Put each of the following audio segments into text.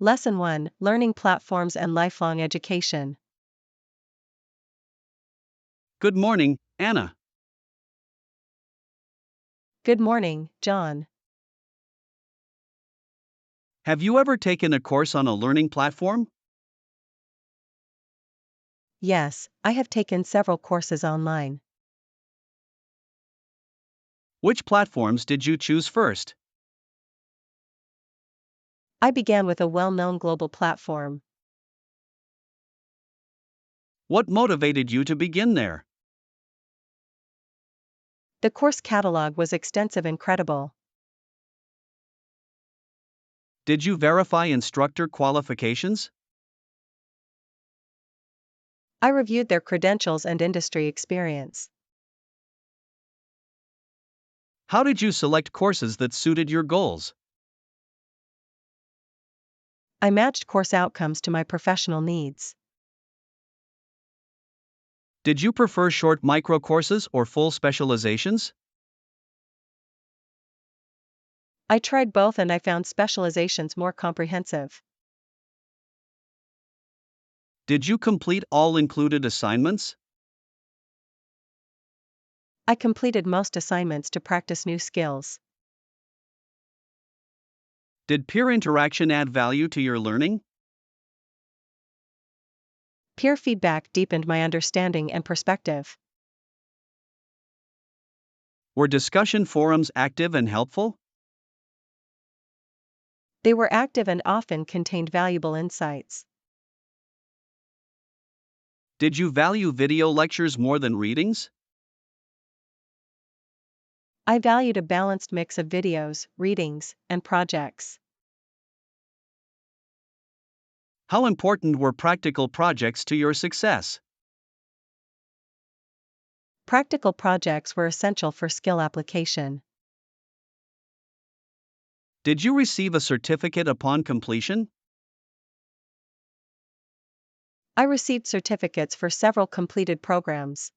Lesson 1: Learning Platforms and Lifelong Education. Good morning, Anna. Good morning, John. Have you ever taken a course on a learning platform? Yes, I have taken several courses online. Which platforms did you choose first? I began with a well-known global platform. What motivated you to begin there? The course catalog was extensive and credible. Did you verify instructor qualifications? I reviewed their credentials and industry experience. How did you select courses that suited your goals? I matched course outcomes to my professional needs. Did you prefer short micro courses or full specializations? I tried both and I found specializations more comprehensive. Did you complete all included assignments? I completed most assignments to practice new skills. Did peer interaction add value to your learning? Peer feedback deepened my understanding and perspective. Were discussion forums active and helpful? They were active and often contained valuable insights. Did you value video lectures more than readings? I valued a balanced mix of videos, readings, and projects. How important were practical projects to your success? Practical projects were essential for skill application. Did you receive a certificate upon completion? I received certificates for several completed programs.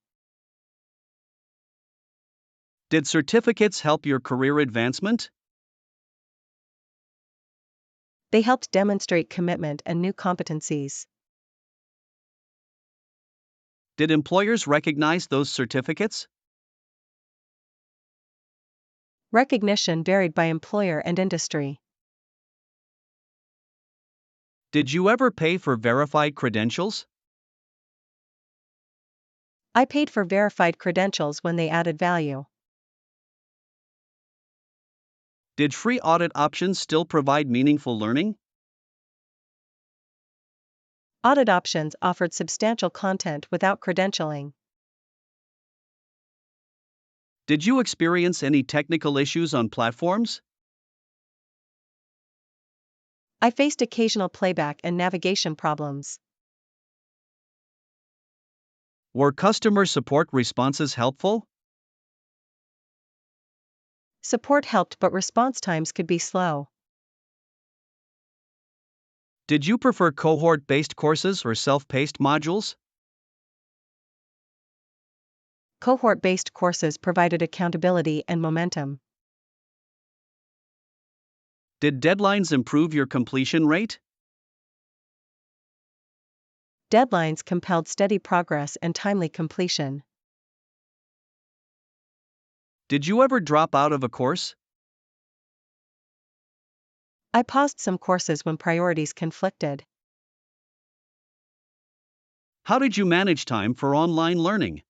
Did certificates help your career advancement? They helped demonstrate commitment and new competencies. Did employers recognize those certificates? Recognition varied by employer and industry. Did you ever pay for verified credentials? I paid for verified credentials when they added value. Did free audit options still provide meaningful learning? Audit options offered substantial content without credentialing. Did you experience any technical issues on platforms? I faced occasional playback and navigation problems. Were customer support responses helpful? Support helped, but response times could be slow. Did you prefer cohort-based courses or self-paced modules? Cohort-based courses provided accountability and momentum. Did deadlines improve your completion rate? Deadlines compelled steady progress and timely completion. Did you ever drop out of a course? I paused some courses when priorities conflicted. How did you manage time for online learning?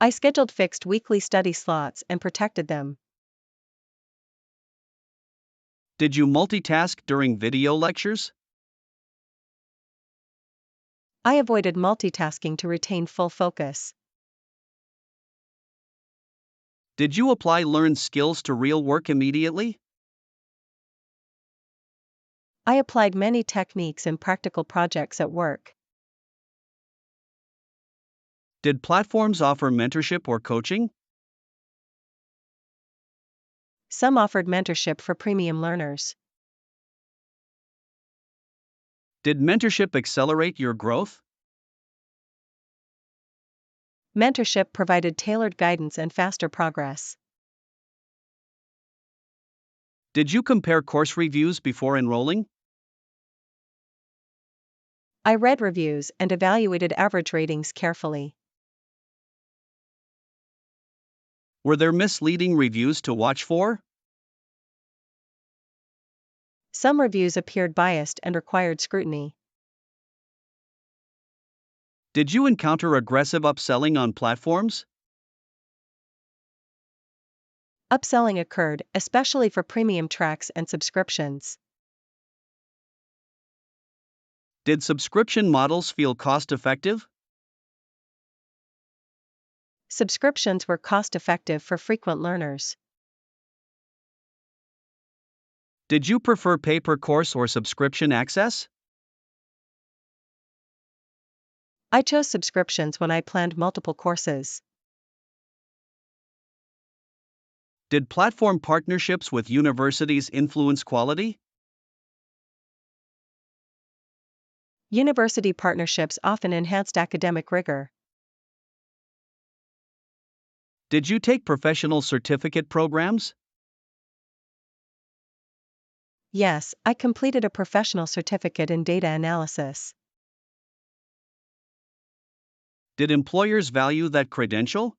I scheduled fixed weekly study slots and protected them. Did you multitask during video lectures? I avoided multitasking to retain full focus. Did you apply learned skills to real work immediately? I applied many techniques in practical projects at work. Did platforms offer mentorship or coaching? Some offered mentorship for premium learners. Did mentorship accelerate your growth? Mentorship provided tailored guidance and faster progress. Did you compare course reviews before enrolling? I read reviews and evaluated average ratings carefully. Were there misleading reviews to watch for? Some reviews appeared biased and required scrutiny. Did you encounter aggressive upselling on platforms? Upselling occurred, especially for premium tracks and subscriptions. Did subscription models feel cost-effective? Subscriptions were cost-effective for frequent learners. Did you prefer pay-per-course or subscription access? I chose subscriptions when I planned multiple courses. Did platform partnerships with universities influence quality? University partnerships often enhanced academic rigor. Did you take professional certificate programs? Yes, I completed a professional certificate in data analysis. Did employers value that credential?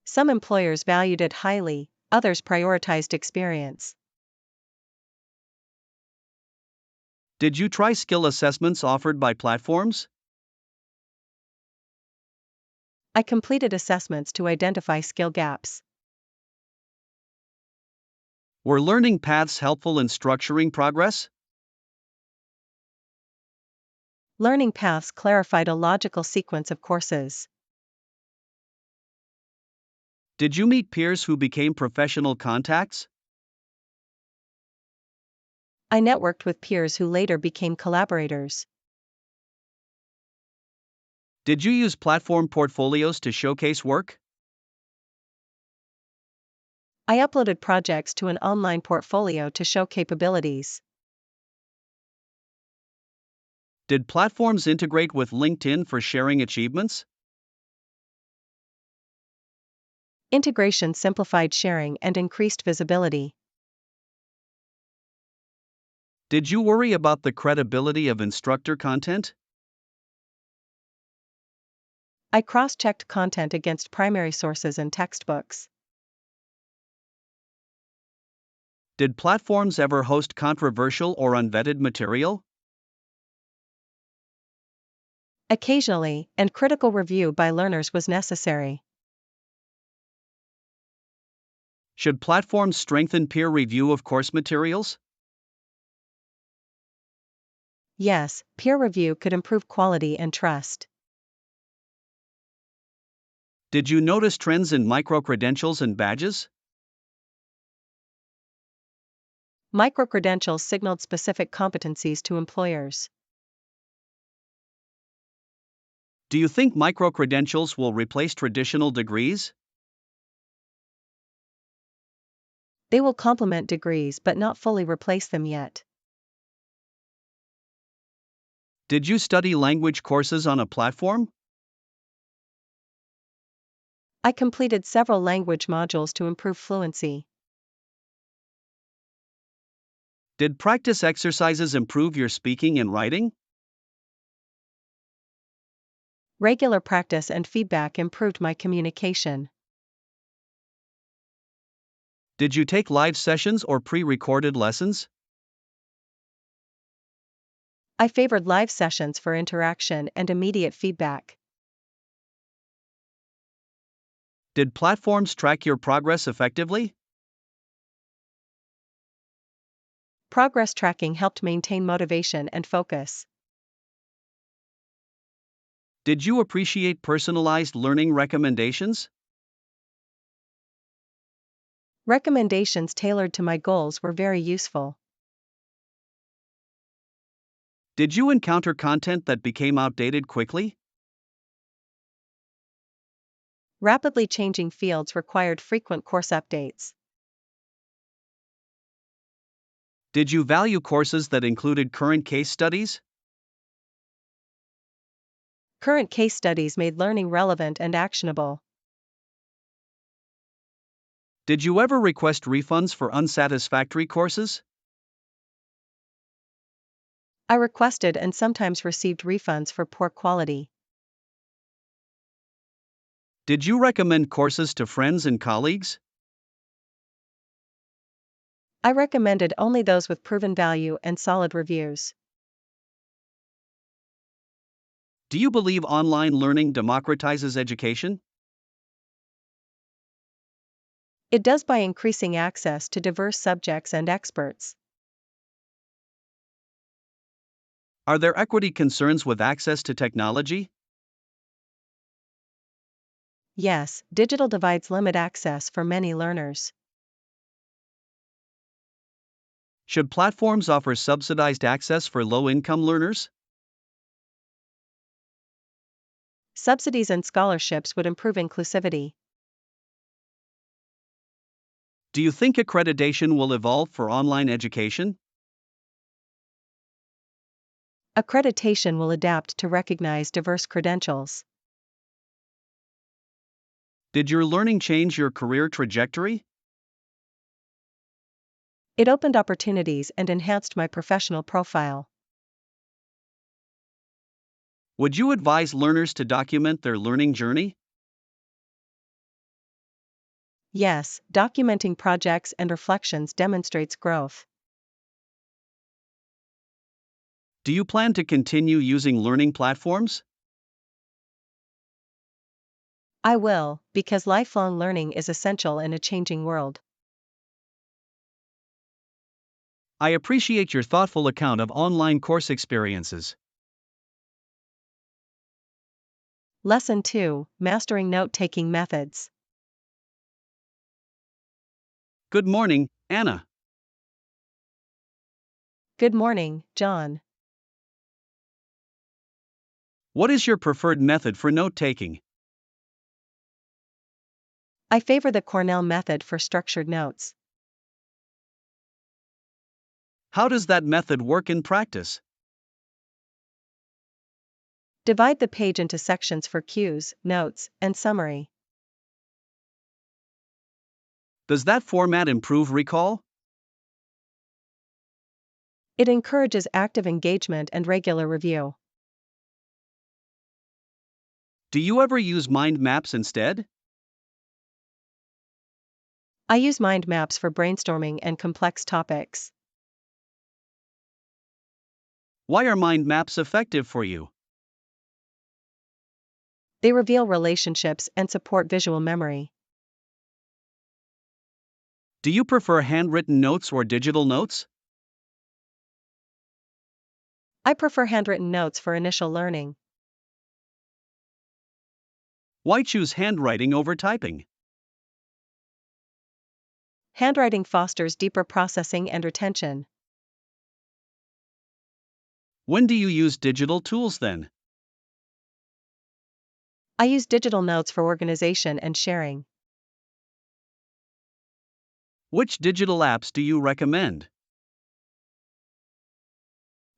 Some employers valued it highly, others prioritized experience. Did you try skill assessments offered by platforms? I completed assessments to identify skill gaps. Were learning paths helpful in structuring progress? Learning paths clarified a logical sequence of courses. Did you meet peers who became professional contacts? I networked with peers who later became collaborators. Did you use platform portfolios to showcase work? I uploaded projects to an online portfolio to show capabilities. Did platforms integrate with LinkedIn for sharing achievements? Integration simplified sharing and increased visibility. Did you worry about the credibility of instructor content? I cross-checked content against primary sources and textbooks. Did platforms ever host controversial or unvetted material? Occasionally, and critical review by learners was necessary. Should platforms strengthen peer review of course materials? Yes, peer review could improve quality and trust. Did you notice trends in micro-credentials and badges? Micro-credentials signaled specific competencies to employers. Do you think micro-credentials will replace traditional degrees? They will complement degrees but not fully replace them yet. Did you study language courses on a platform? I completed several language modules to improve fluency. Did practice exercises improve your speaking and writing? Regular practice and feedback improved my communication. Did you take live sessions or pre-recorded lessons? I favored live sessions for interaction and immediate feedback. Did platforms track your progress effectively? Progress tracking helped maintain motivation and focus. Did you appreciate personalized learning recommendations? Recommendations tailored to my goals were very useful. Did you encounter content that became outdated quickly? Rapidly changing fields required frequent course updates. Did you value courses that included current case studies? Current case studies made learning relevant and actionable. Did you ever request refunds for unsatisfactory courses? I requested and sometimes received refunds for poor quality. Did you recommend courses to friends and colleagues? I recommended only those with proven value and solid reviews. Do you believe online learning democratizes education? It does by increasing access to diverse subjects and experts. Are there equity concerns with access to technology? Yes, digital divides limit access for many learners. Should platforms offer subsidized access for low-income learners? Subsidies and scholarships would improve inclusivity. Do you think accreditation will evolve for online education? Accreditation will adapt to recognize diverse credentials. Did your learning change your career trajectory? It opened opportunities and enhanced my professional profile. Would you advise learners to document their learning journey? Yes, documenting projects and reflections demonstrates growth. Do you plan to continue using learning platforms? I will, because lifelong learning is essential in a changing world. I appreciate your thoughtful account of online course experiences. Lesson 2: Mastering Note-Taking Methods. Good morning, Anna. Good morning, John. What is your preferred method for note-taking? I favor the Cornell method for structured notes. How does that method work in practice? Divide the page into sections for cues, notes, and summary. Does that format improve recall? It encourages active engagement and regular review. Do you ever use mind maps instead? I use mind maps for brainstorming and complex topics. Why are mind maps effective for you? They reveal relationships and support visual memory. Do you prefer handwritten notes or digital notes? I prefer handwritten notes for initial learning. Why choose handwriting over typing? Handwriting fosters deeper processing and retention. When do you use digital tools then? I use digital notes for organization and sharing. Which digital apps do you recommend?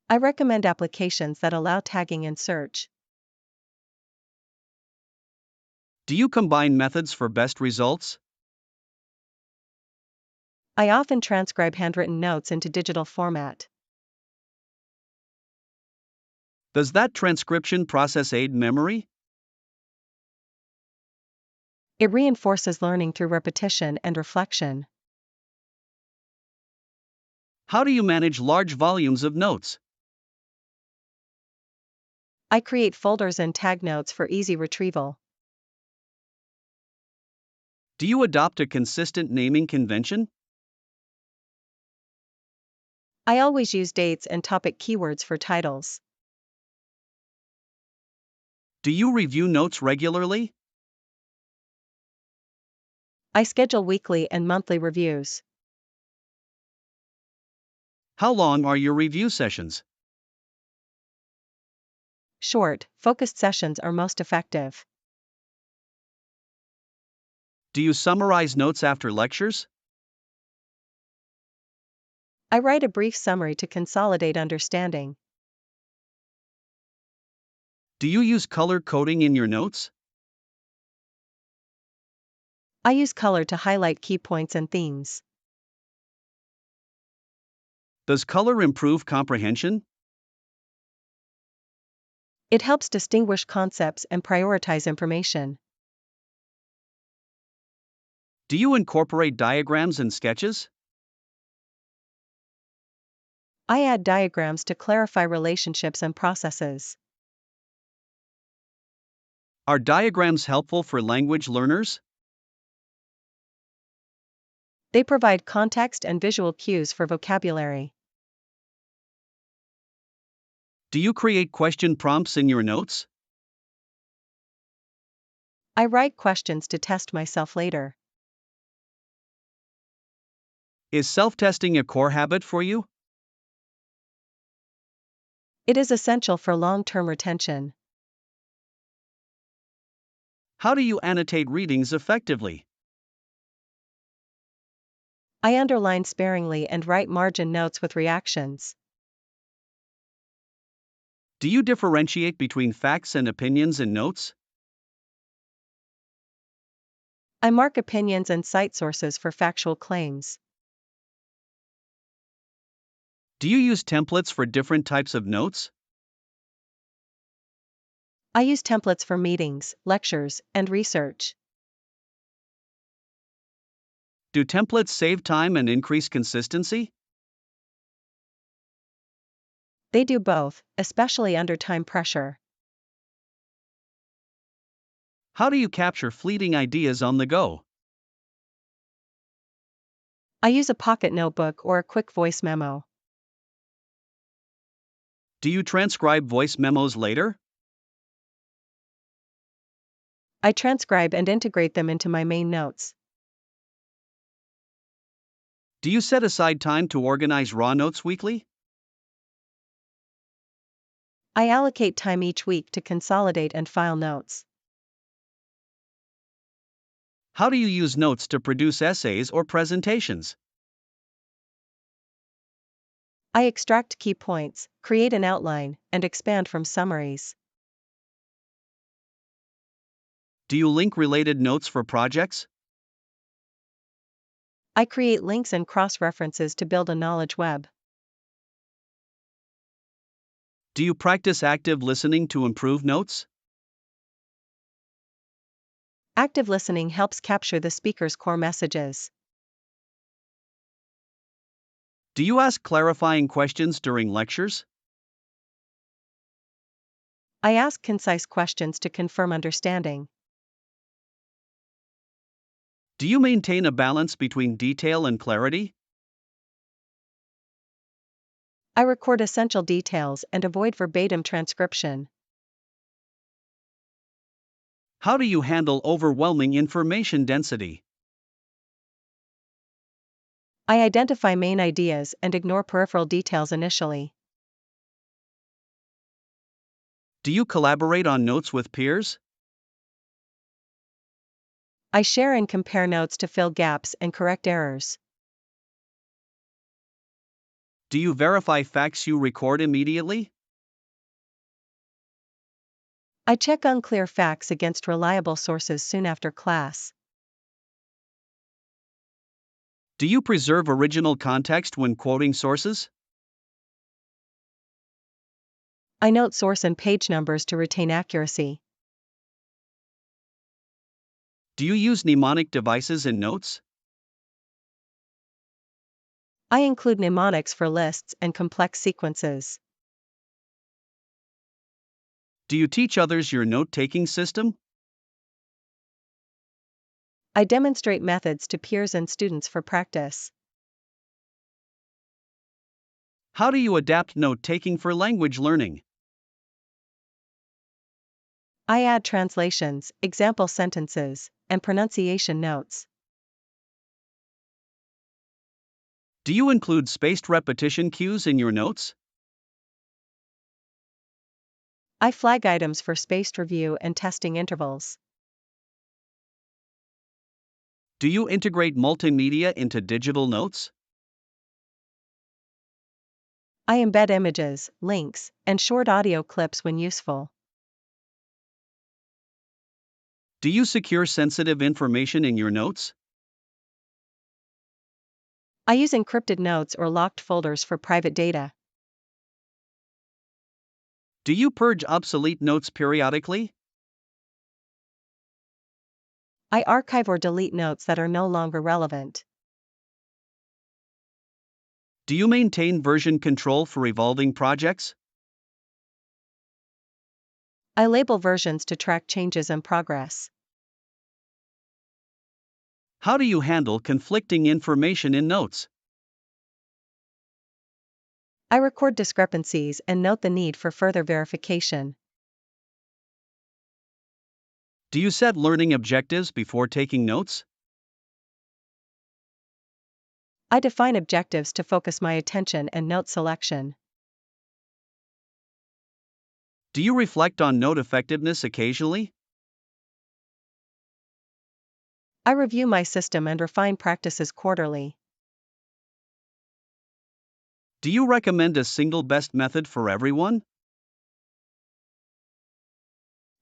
I recommend applications that allow tagging and search. Do you combine methods for best results? I often transcribe handwritten notes into digital format. Does that transcription process aid memory? It reinforces learning through repetition and reflection. How do you manage large volumes of notes? I create folders and tag notes for easy retrieval. Do you adopt a consistent naming convention? I always use dates and topic keywords for titles. Do you review notes regularly? I schedule weekly and monthly reviews. How long are your review sessions? Short, focused sessions are most effective. Do you summarize notes after lectures? I write a brief summary to consolidate understanding. Do you use color coding in your notes? I use color to highlight key points and themes. Does color improve comprehension? It helps distinguish concepts and prioritize information. Do you incorporate diagrams and sketches? I add diagrams to clarify relationships and processes. Are diagrams helpful for language learners? They provide context and visual cues for vocabulary. Do you create question prompts in your notes? I write questions to test myself later. Is self-testing a core habit for you? It is essential for long-term retention. How do you annotate readings effectively? I underline sparingly and write margin notes with reactions. Do you differentiate between facts and opinions in notes? I mark opinions and cite sources for factual claims. Do you use templates for different types of notes? I use templates for meetings, lectures, and research. Do templates save time and increase consistency? They do both, especially under time pressure. How do you capture fleeting ideas on the go? I use a pocket notebook or a quick voice memo. Do you transcribe voice memos later? I transcribe and integrate them into my main notes. Do you set aside time to organize raw notes weekly? I allocate time each week to consolidate and file notes. How do you use notes to produce essays or presentations? I extract key points, create an outline, and expand from summaries. Do you link related notes for projects? I create links and cross-references to build a knowledge web. Do you practice active listening to improve notes? Active listening helps capture the speaker's core messages. Do you ask clarifying questions during lectures? I ask concise questions to confirm understanding. Do you maintain a balance between detail and clarity? I record essential details and avoid verbatim transcription. How do you handle overwhelming information density? I identify main ideas and ignore peripheral details initially. Do you collaborate on notes with peers? I share and compare notes to fill gaps and correct errors. Do you verify facts you record immediately? I check unclear facts against reliable sources soon after class. Do you preserve original context when quoting sources? I note source and page numbers to retain accuracy. Do you use mnemonic devices in notes? I include mnemonics for lists and complex sequences. Do you teach others your note-taking system? I demonstrate methods to peers and students for practice. How do you adapt note-taking for language learning? I add translations, example sentences, and pronunciation notes. Do you include spaced repetition cues in your notes? I flag items for spaced review and testing intervals. Do you integrate multimedia into digital notes? I embed images, links, and short audio clips when useful. Do you secure sensitive information in your notes? I use encrypted notes or locked folders for private data. Do you purge obsolete notes periodically? I archive or delete notes that are no longer relevant. Do you maintain version control for evolving projects? I label versions to track changes and progress. How do you handle conflicting information in notes? I record discrepancies and note the need for further verification. Do you set learning objectives before taking notes? I define objectives to focus my attention and note selection. Do you reflect on note effectiveness occasionally? I review my system and refine practices quarterly. Do you recommend a single best method for everyone?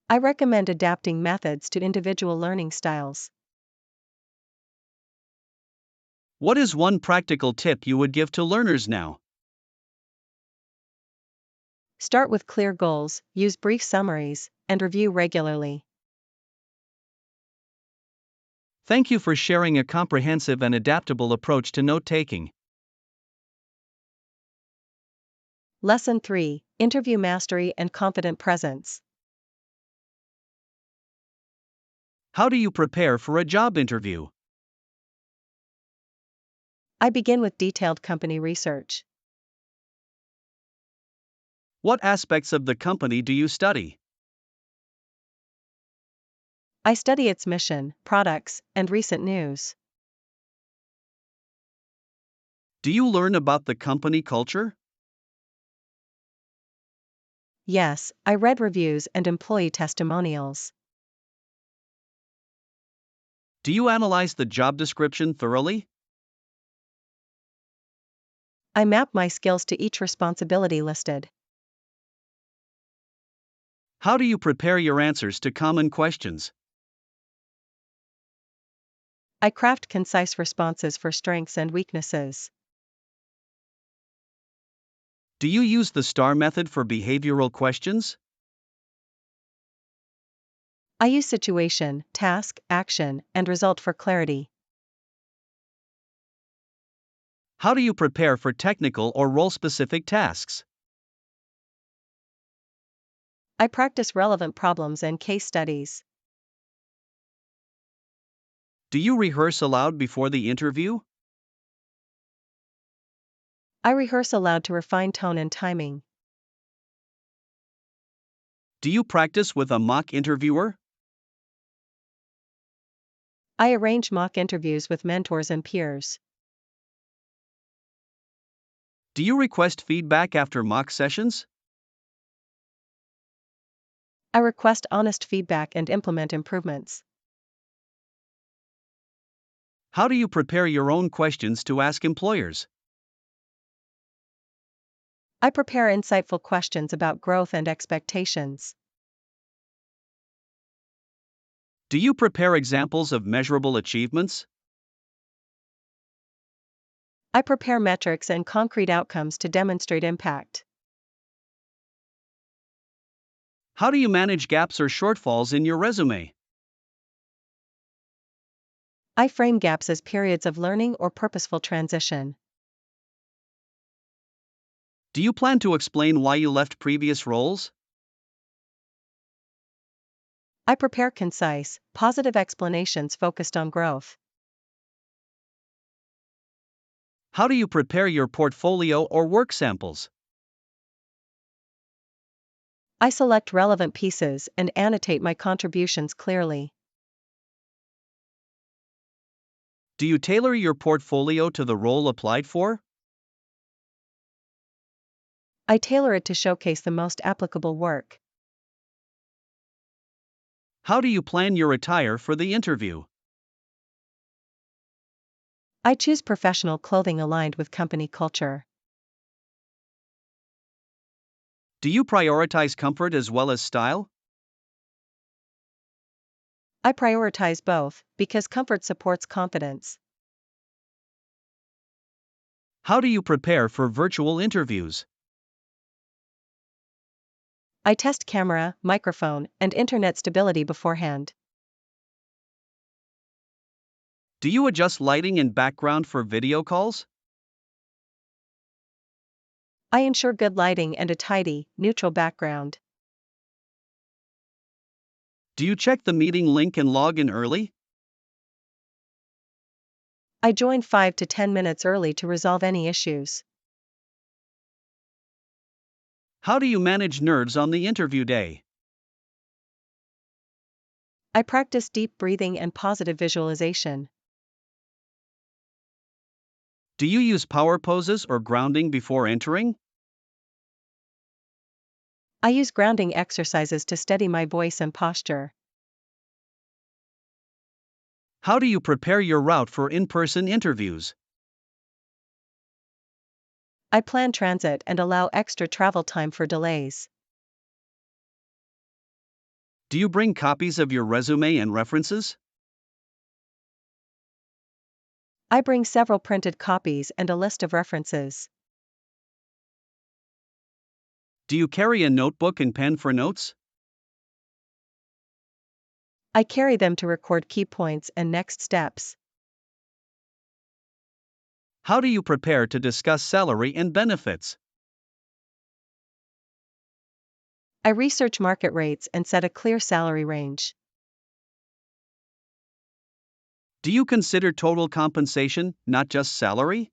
I recommend adapting methods to individual learning styles. What is one practical tip you would give to learners now? Start with clear goals, use brief summaries, and review regularly. Thank you for sharing a comprehensive and adaptable approach to note taking. Lesson 3: Interview Mastery and Confident Presence. How do you prepare for a job interview? I begin with detailed company research. What aspects of the company do you study? I study its mission, products, and recent news. Do you learn about the company culture? Yes, I read reviews and employee testimonials. Do you analyze the job description thoroughly? I map my skills to each responsibility listed. How do you prepare your answers to common questions? I craft concise responses for strengths and weaknesses. Do you use the STAR method for behavioral questions? I use situation, task, action, and result for clarity. How do you prepare for technical or role-specific tasks? I practice relevant problems and case studies. Do you rehearse aloud before the interview? I rehearse aloud to refine tone and timing. Do you practice with a mock interviewer? I arrange mock interviews with mentors and peers. Do you request feedback after mock sessions? I request honest feedback and implement improvements. How do you prepare your own questions to ask employers? I prepare insightful questions about growth and expectations. Do you prepare examples of measurable achievements? I prepare metrics and concrete outcomes to demonstrate impact. How do you manage gaps or shortfalls in your resume? I frame gaps as periods of learning or purposeful transition. Do you plan to explain why you left previous roles? I prepare concise, positive explanations focused on growth. How do you prepare your portfolio or work samples? I select relevant pieces and annotate my contributions clearly. Do you tailor your portfolio to the role applied for? I tailor it to showcase the most applicable work. How do you plan your attire for the interview? I choose professional clothing aligned with company culture. Do you prioritize comfort as well as style? I prioritize both because comfort supports confidence. How do you prepare for virtual interviews? I test camera, microphone, and internet stability beforehand. Do you adjust lighting and background for video calls? I ensure good lighting and a tidy, neutral background. Do you check the meeting link and log in early? I join 5 to 10 minutes early to resolve any issues. How do you manage nerves on the interview day? I practice deep breathing and positive visualization. Do you use power poses or grounding before entering? I use grounding exercises to steady my voice and posture. How do you prepare your route for in-person interviews? I plan transit and allow extra travel time for delays. Do you bring copies of your resume and references? I bring several printed copies and a list of references. Do you carry a notebook and pen for notes? I carry them to record key points and next steps. How do you prepare to discuss salary and benefits? I research market rates and set a clear salary range. Do you consider total compensation, not just salary?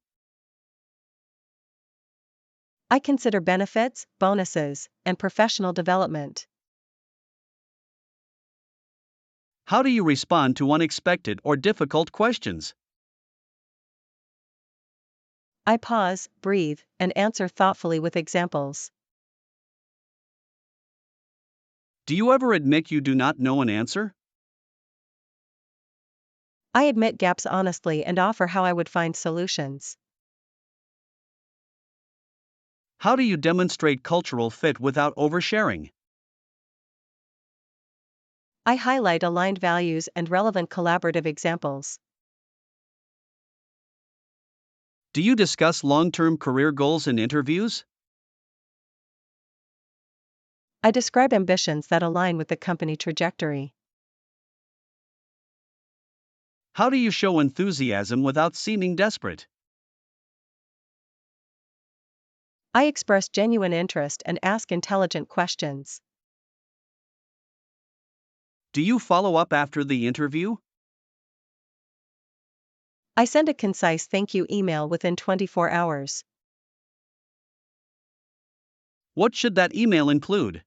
I consider benefits, bonuses, and professional development. How do you respond to unexpected or difficult questions? I pause, breathe, and answer thoughtfully with examples. Do you ever admit you do not know an answer? I admit gaps honestly and offer how I would find solutions. How do you demonstrate cultural fit without oversharing? I highlight aligned values and relevant collaborative examples. Do you discuss long-term career goals in interviews? I describe ambitions that align with the company trajectory. How do you show enthusiasm without seeming desperate? I express genuine interest and ask intelligent questions. Do you follow up after the interview? I send a concise thank you email within 24 hours. What should that email include?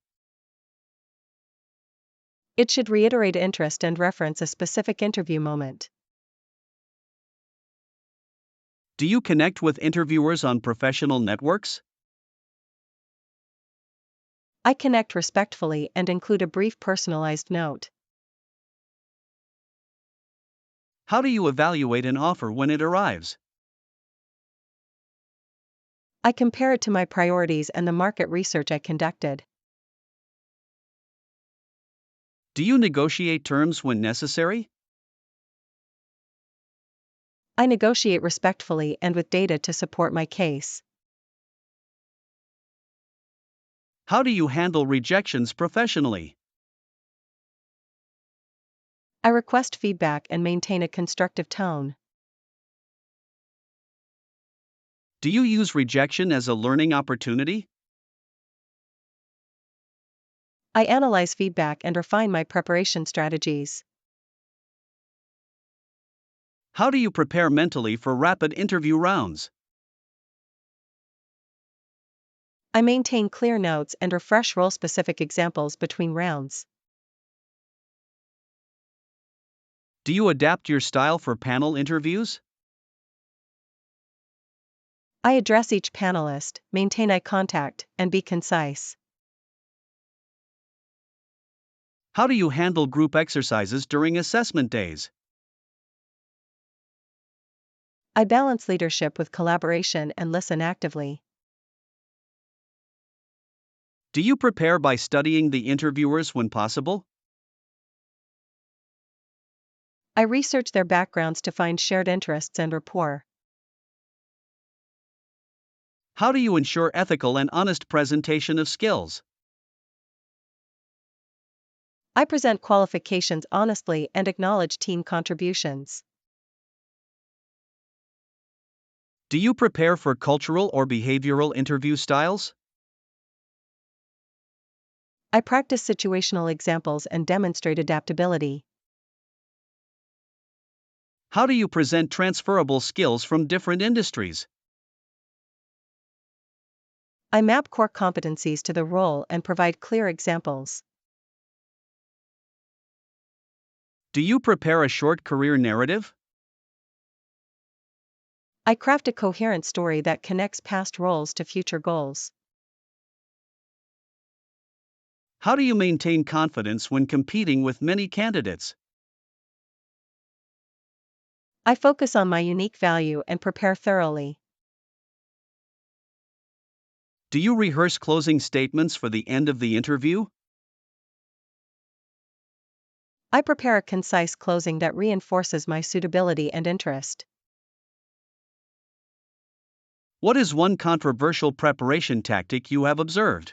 It should reiterate interest and reference a specific interview moment. Do you connect with interviewers on professional networks? I connect respectfully and include a brief personalized note. How do you evaluate an offer when it arrives? I compare it to my priorities and the market research I conducted. Do you negotiate terms when necessary? I negotiate respectfully and with data to support my case. How do you handle rejections professionally? I request feedback and maintain a constructive tone. Do you use rejection as a learning opportunity? I analyze feedback and refine my preparation strategies. How do you prepare mentally for rapid interview rounds? I maintain clear notes and refresh role-specific examples between rounds. Do you adapt your style for panel interviews? I address each panelist, maintain eye contact, and be concise. How do you handle group exercises during assessment days? I balance leadership with collaboration and listen actively. Do you prepare by studying the interviewers when possible? I research their backgrounds to find shared interests and rapport. How do you ensure ethical and honest presentation of skills? I present qualifications honestly and acknowledge team contributions. Do you prepare for cultural or behavioral interview styles? I practice situational examples and demonstrate adaptability. How do you present transferable skills from different industries? I map core competencies to the role and provide clear examples. Do you prepare a short career narrative? I craft a coherent story that connects past roles to future goals. How do you maintain confidence when competing with many candidates? I focus on my unique value and prepare thoroughly. Do you rehearse closing statements for the end of the interview? I prepare a concise closing that reinforces my suitability and interest. What is one controversial preparation tactic you have observed?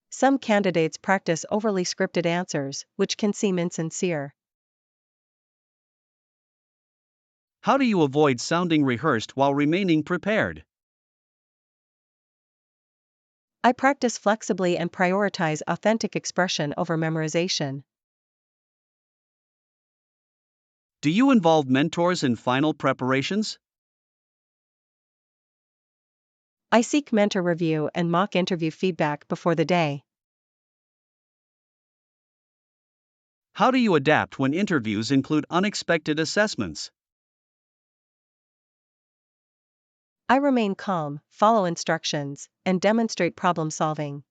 Some candidates practice overly scripted answers, which can seem insincere. How do you avoid sounding rehearsed while remaining prepared? I practice flexibly and prioritize authentic expression over memorization. Do you involve mentors in final preparations? I seek mentor review and mock interview feedback before the day. How do you adapt when interviews include unexpected assessments? I remain calm, follow instructions, and demonstrate problem solving.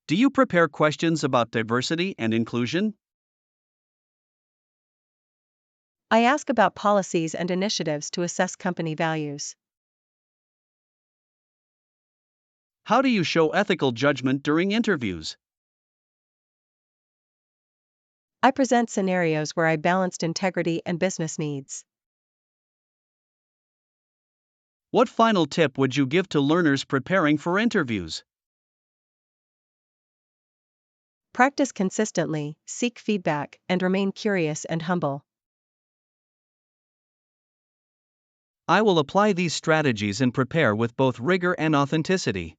Do you prepare questions about diversity and inclusion? I ask about policies and initiatives to assess company values. How do you show ethical judgment during interviews? I present scenarios where I balanced integrity and business needs. What final tip would you give to learners preparing for interviews? Practice consistently, seek feedback, and remain curious and humble. I will apply these strategies and prepare with both rigor and authenticity.